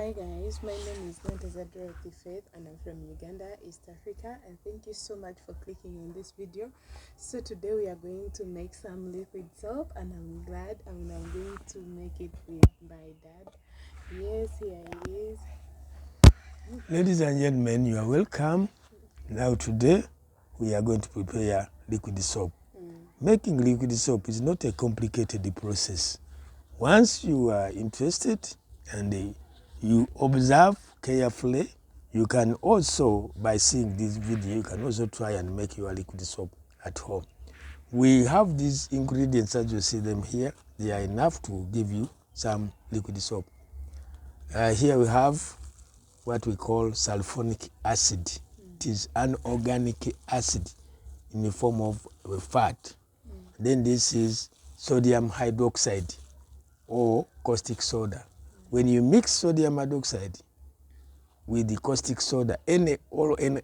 Hi guys, my name is Nantazadra of the Faith and I'm from Uganda, East Africa, and thank you so much for clicking on this video. So today we are going to make some liquid soap and I'm glad I'm going to make it with my dad. Yes, here it is. Ladies and gentlemen, you are welcome. Now today we are going to prepare liquid soap. Making liquid soap is not a complicated process. Once you are interested and you observe carefully, you can also, by seeing this video, you can also try and make your liquid soap at home. We have these ingredients as you see them here. They are enough to give you some liquid soap. Here we have what we call sulfonic acid. It is an organic acid in the form of a fat. Then this is sodium hydroxide or caustic soda. When you mix sodium hydroxide with the caustic soda, any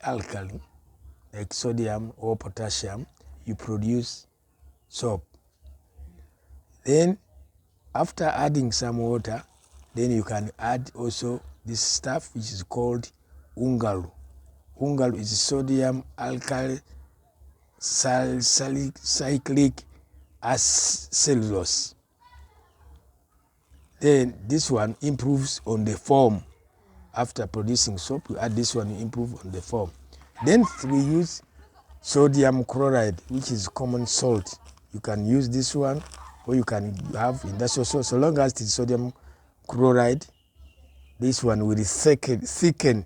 alkali, like sodium or potassium, you produce soap. Then after adding some water, then you can add also this stuff which is called ungalu. Ungalu is sodium alkyl cyclic cellulose. Then this one improves on the form. After producing soap, you add this one, you improve on the form. Then we use sodium chloride, which is common salt. You can use this one, or you can have industrial salt. So long as it is sodium chloride, this one will thicken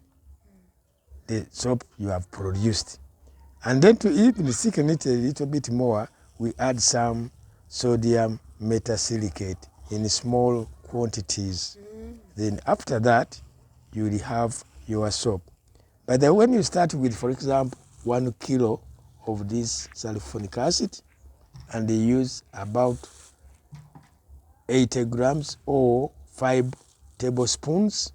the soap you have produced. And then to even thicken it a little bit more, we add some sodium metasilicate in small quantities. Then after that, you will have your soap. But then when you start with, for example, 1 kilo of this sulfonic acid, and they use about 80 grams or 5 tablespoons,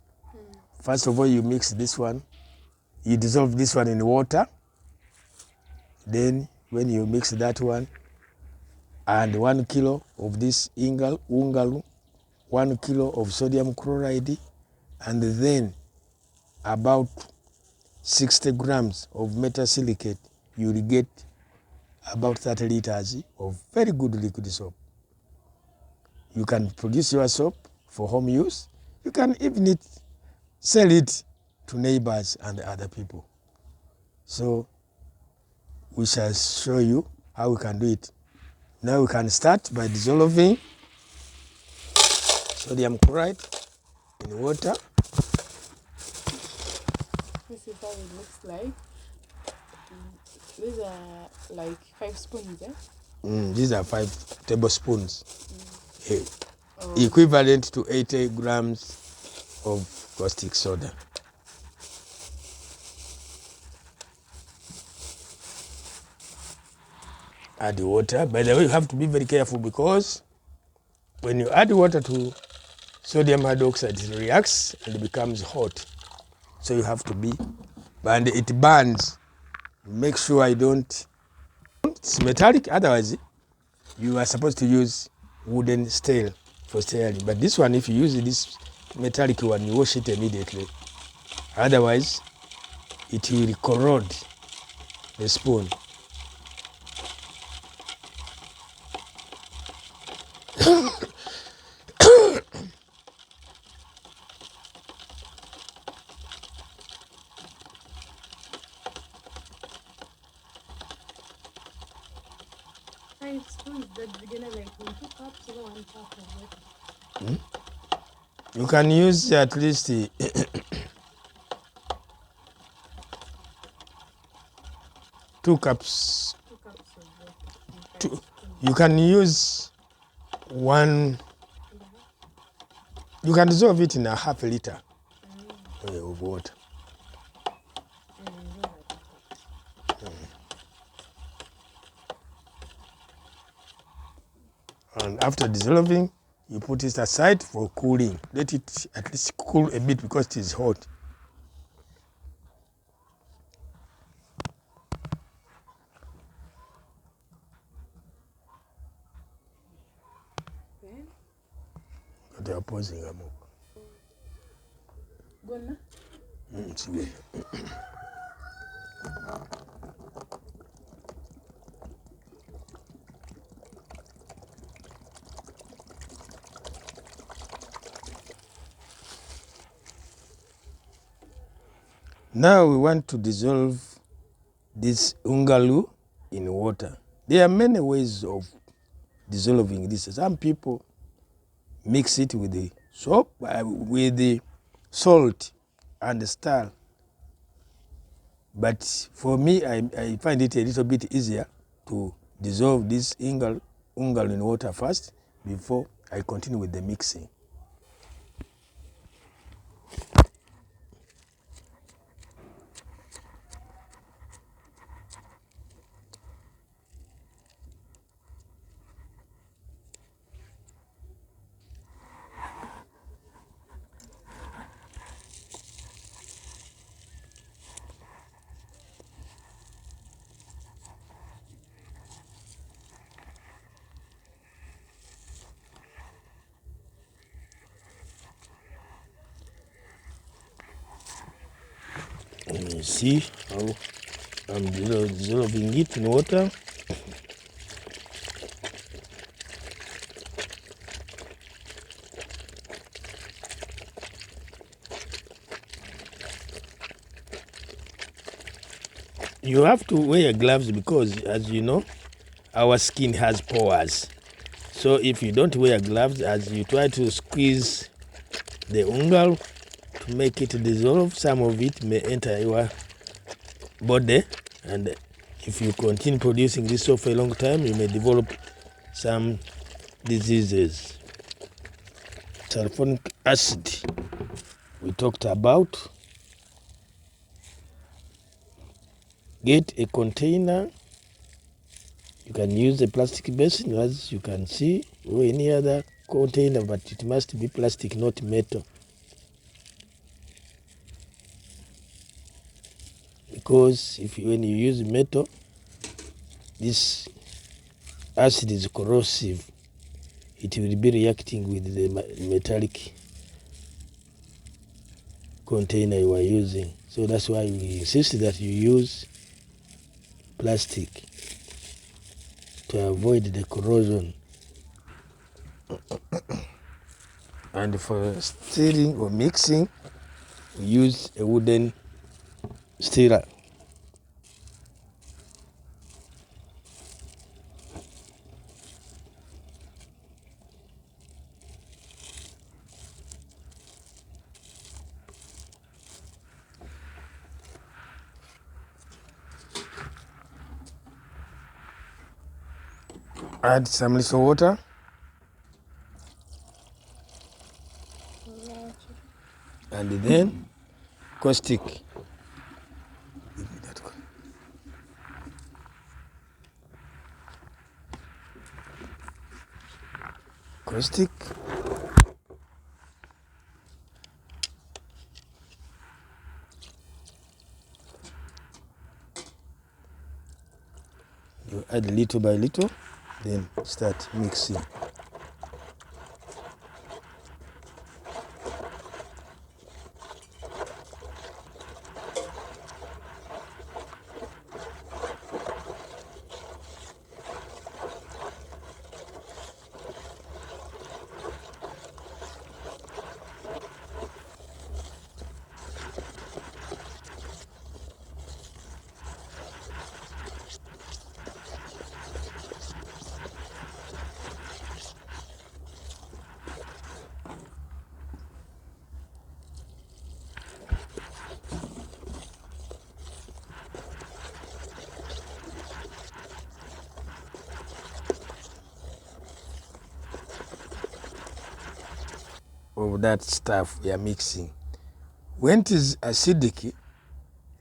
first of all, you mix this one. You dissolve this one in water. Then when you mix that one and 1 kilo of this ungalu, 1 kilo of sodium chloride, and then about 60 grams of metasilicate, you will get about 30 liters of very good liquid soap. You can produce your soap for home use. You can even sell it to neighbors and other people. So we shall show you how we can do it. Now we can start by dissolving sodium chloride in water. This is how it looks like. These are like 5 spoons, eh? These are 5 tablespoons, equivalent to 80 grams of caustic soda. Add the water. By the way, you have to be very careful because when you add water to sodium hydroxide, it reacts and it becomes hot. So you have to be, and it burns. Make sure I don't, it's metallic, otherwise you are supposed to use wooden steel for stirring. But this one, if you use this metallic one, you wash it immediately. Otherwise, it will corrode the spoon. Five spoons, that's gonna like 2 cups or 1 cup of water. You can use at least 2 cups. 2 cups of water. You can use 1. You can dissolve it in a half a liter of water. And after dissolving, you put it aside for cooling. Let it at least cool a bit because it is hot. Then They are pausing. Gonna? It's good. Now we want to dissolve this ungalu in water. There are many ways of dissolving this. Some people mix it with the soap, with the salt and the star. But for me, I find it a little bit easier to dissolve this ungal in water first before I continue with the mixing. You see how I'm dissolving it in water. You have to wear gloves because, as you know, our skin has pores. So if you don't wear gloves, as you try to squeeze the ungal to make it dissolve, some of it may enter your body, and if you continue producing this soap for a long time, you may develop some diseases. Sulfonic acid we talked about. Get a container. You can use a plastic basin, as you can see, or any other container, but it must be plastic, not metal. Because when you use metal, this acid is corrosive. It will be reacting with the metallic container you are using. So that's why we insist that you use plastic to avoid the corrosion. And for stirring or mixing, we use a wooden stirrer. Add some little water. And then caustic. Caustic. You add little by little, then start mixing. Of that stuff we are mixing. When it is acidic,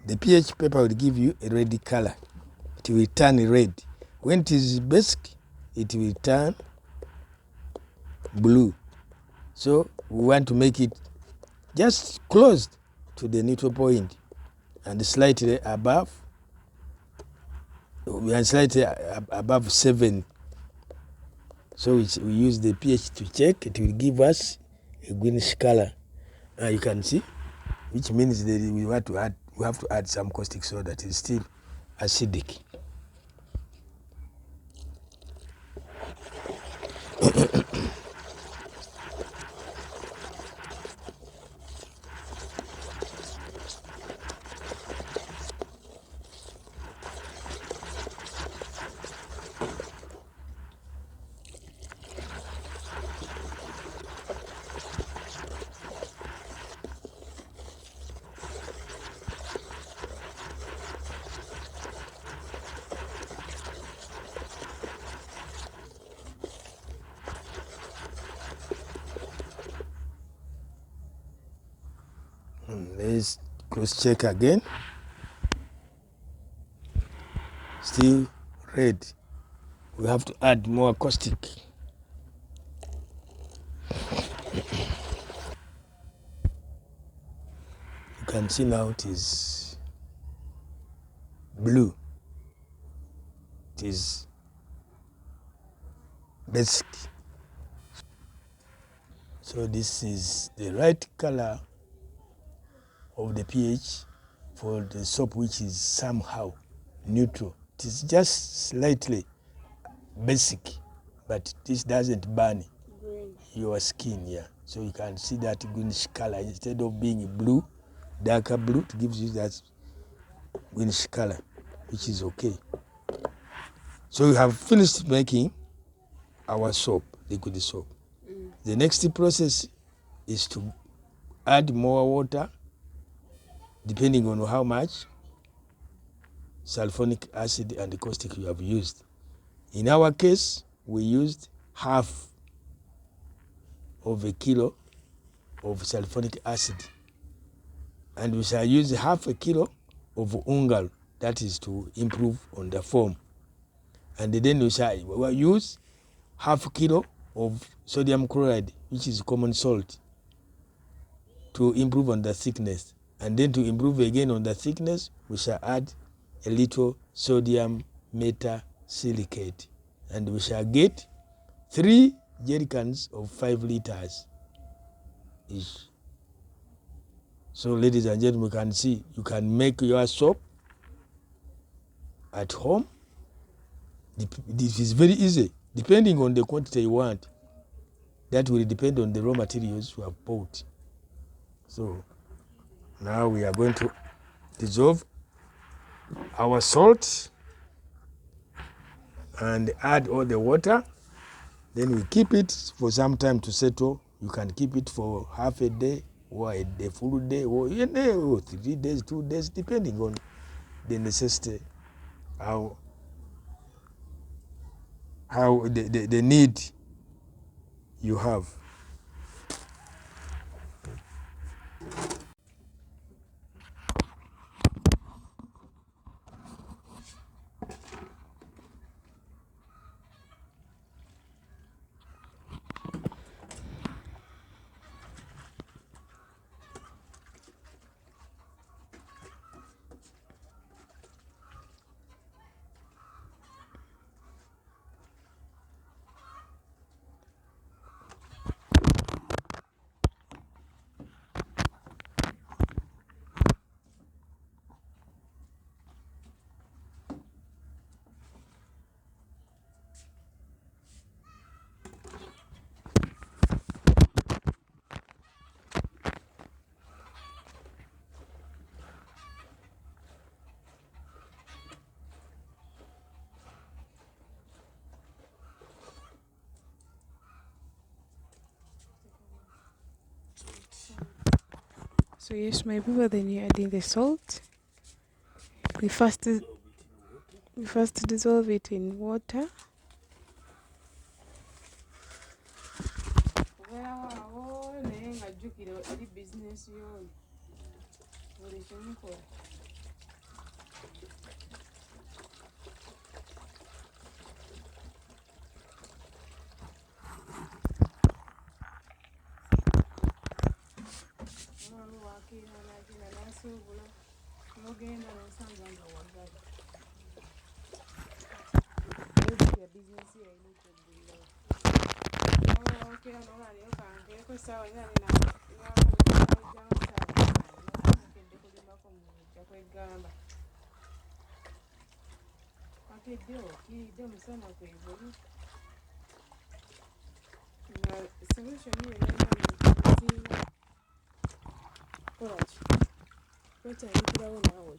the pH paper will give you a red color. It will turn red. When it is basic, it will turn blue. So we want to make it just close to the neutral point and slightly above. We are slightly above 7. So we use the pH to check. It will give us a greenish color. You can see which means that we have to add some caustic soda that is still acidic. Let's cross check again. Still red. We have to add more caustic. You can see now it is blue. It is basic. So this is the right color of the pH for the soap, which is somehow neutral. It is just slightly basic, but this doesn't burn your skin here. So you can see that greenish color. Instead of being blue, darker blue, it gives you that greenish color, which is okay. So we have finished making our soap, liquid soap. The next process is to add more water, depending on how much sulfonic acid and caustic you have used. In our case, we used half of a kilo of sulfonic acid, and we shall use half a kilo of ungal, that is to improve on the foam. And then we shall use half a kilo of sodium chloride, which is common salt, to improve on the thickness. And then to improve again on the thickness, we shall add a little sodium metasilicate. And we shall get 3 jerrycans of 5 liters each. So ladies and gentlemen, you can see, you can make your soap at home. This is very easy, depending on the quantity you want. That will depend on the raw materials you have bought. So now we are going to dissolve our salt and add all the water. Then we keep it for some time to settle. You can keep it for half a day or a full day or 3 days, 2 days, depending on the necessity, how the need you have. So yes, my people, then you're adding the salt. We first dissolve it in water. kwegamba akiddewo kiridde musana kwevuli nga solution yenainamuzinga kolaki kwetandikirawo naawe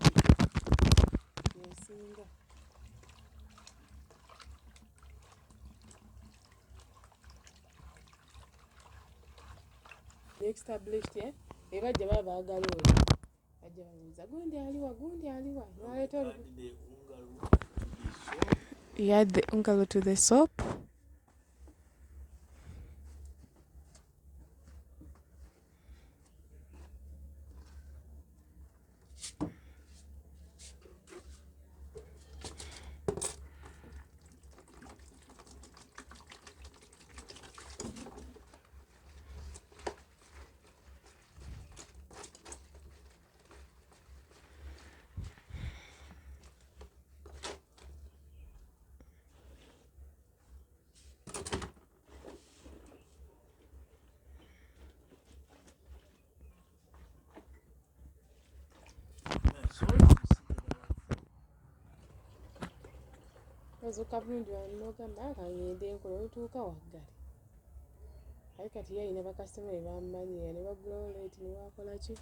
yensinga established ebajja baba baagala oyo bajja babuuza gundi aliwa naleeta you add the ungalo to the soap. Ozuuka bulungi wanogamba akangende enkola olutuuka waggale aye kati yalina bakasitoma bebamumanyira ne baguloleti ne wakola ki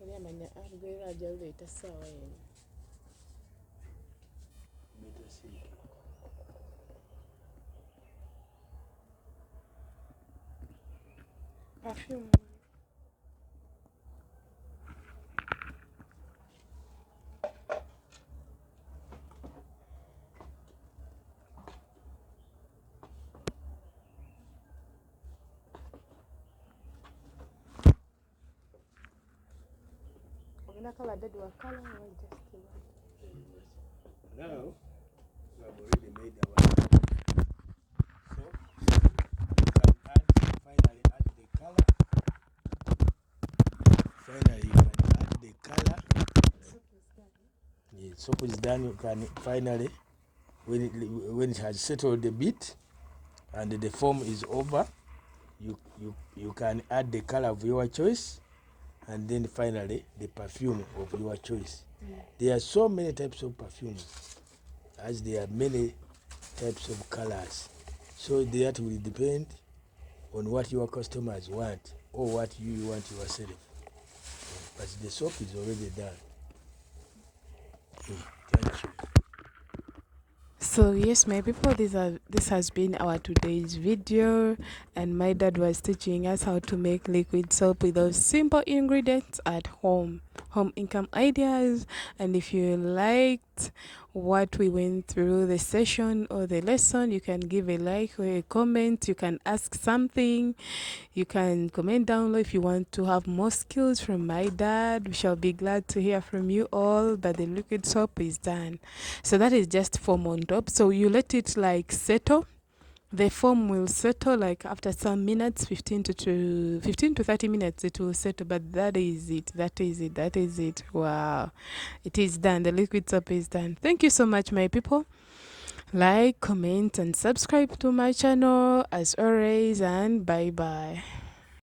oli amanya abugere ajja luleeta ssaawa eno perfume ogenda kala dadi wa kala or just Now, we have already made our soap. You can finally add the color. Finally, you can add the color. The soap is done. You can finally, when it has settled a bit and the foam is over, you can add the color of your choice, and then finally the perfume of your choice. There are so many types of perfumes, as there are many types of colors. So that will depend on what your customers want or what you want yourself. But the soap is already done. Thank you. So yes, my people, this has been our today's video, and my dad was teaching us how to make liquid soap with those simple ingredients at home income ideas. And if you liked what we went through, the session or the lesson, you can give a like or a comment. You can ask something, you can comment down below if you want to have more skills from my dad. We shall be glad to hear from you all. But the liquid soap is done, so that is just foam on top. So you let it like settle. The foam will settle like after some minutes, 15 to 30 minutes, it will settle. But that is it. Wow, it is done. The liquid soap is done. Thank you so much, my people. Like, comment, and subscribe to my channel as always, and bye bye.